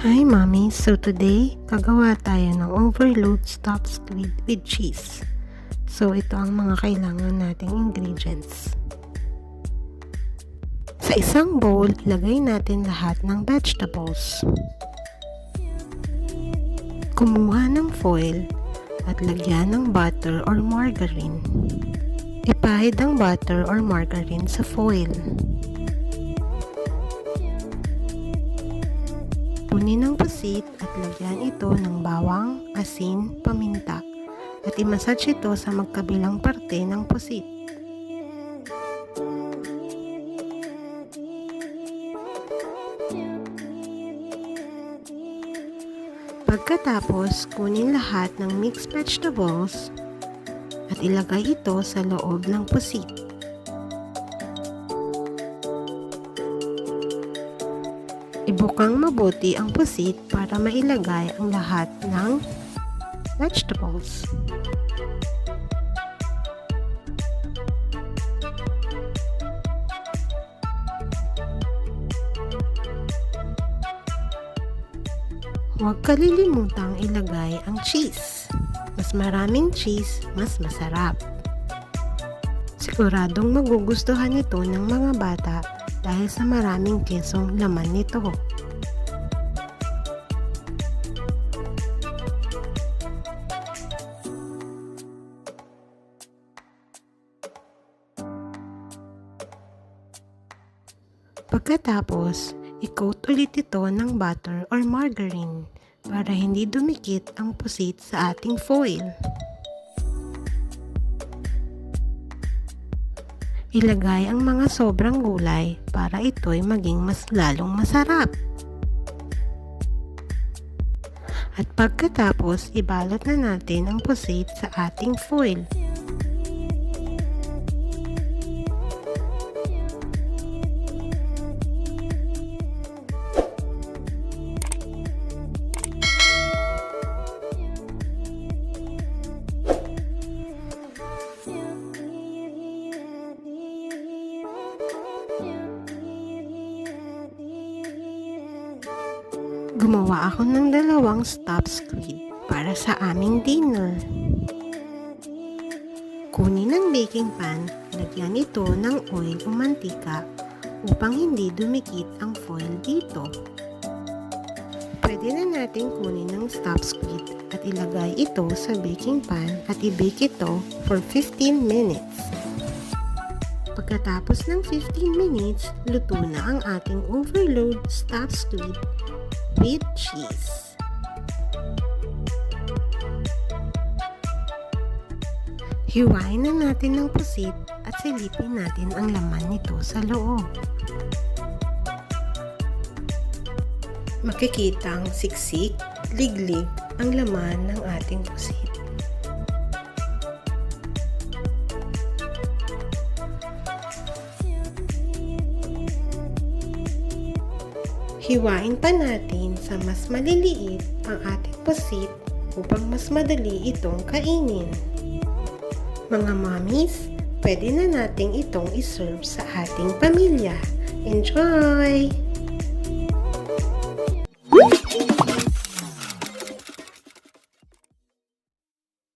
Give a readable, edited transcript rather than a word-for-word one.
Hi Mommy! So today, gagawa tayo ng overload stuffed squid with cheese. So ito ang mga kailangan nating ingredients. Sa isang bowl, ilagay natin lahat ng vegetables. Kumuha ng foil at lagyan ng butter or margarine. Ipahid ang butter or margarine sa foil. Kunin ang pusit at lagyan ito ng bawang, asin, paminta at i-massage ito sa magkabilang parte ng pusit. Pagkatapos, kunin lahat ng mixed vegetables at ilagay ito sa loob ng pusit. Ibukang mabuti ang pusit para mailagay ang lahat ng vegetables. Huwag kalilimutang ilagay ang cheese. Mas maraming cheese, mas masarap. Siguradong magugustuhan ito ng mga bata dahil sa maraming kesong laman nito. Pagkatapos, i-coat ulit ito ng butter or margarine para hindi dumikit ang pusit sa ating foil. Ilagay ang mga sobrang gulay para ito'y maging mas lalong masarap. At pagkatapos, ibalot na natin ang pusit sa ating foil. Gumawa ako ng 2 stuffed squid para sa aming dinner. Kunin ang baking pan, lagyan ito ng oil o mantika upang hindi dumikit ang foil dito. Pwede na natin kunin ang stuffed squid at ilagay ito sa baking pan at i-bake ito for 15 minutes. Pagkatapos ng 15 minutes, luto na ang ating overload stuffed squid with cheese. Hiwain na natin ng pusit at silipin natin ang laman nito sa loob. Makikitang siksik, liglig ang laman ng ating pusit. Hiwain pa natin sa mas maliliit ang ating pusit upang mas madali itong kainin. Mga mommies, pwede na nating itong iserve sa ating pamilya. Enjoy!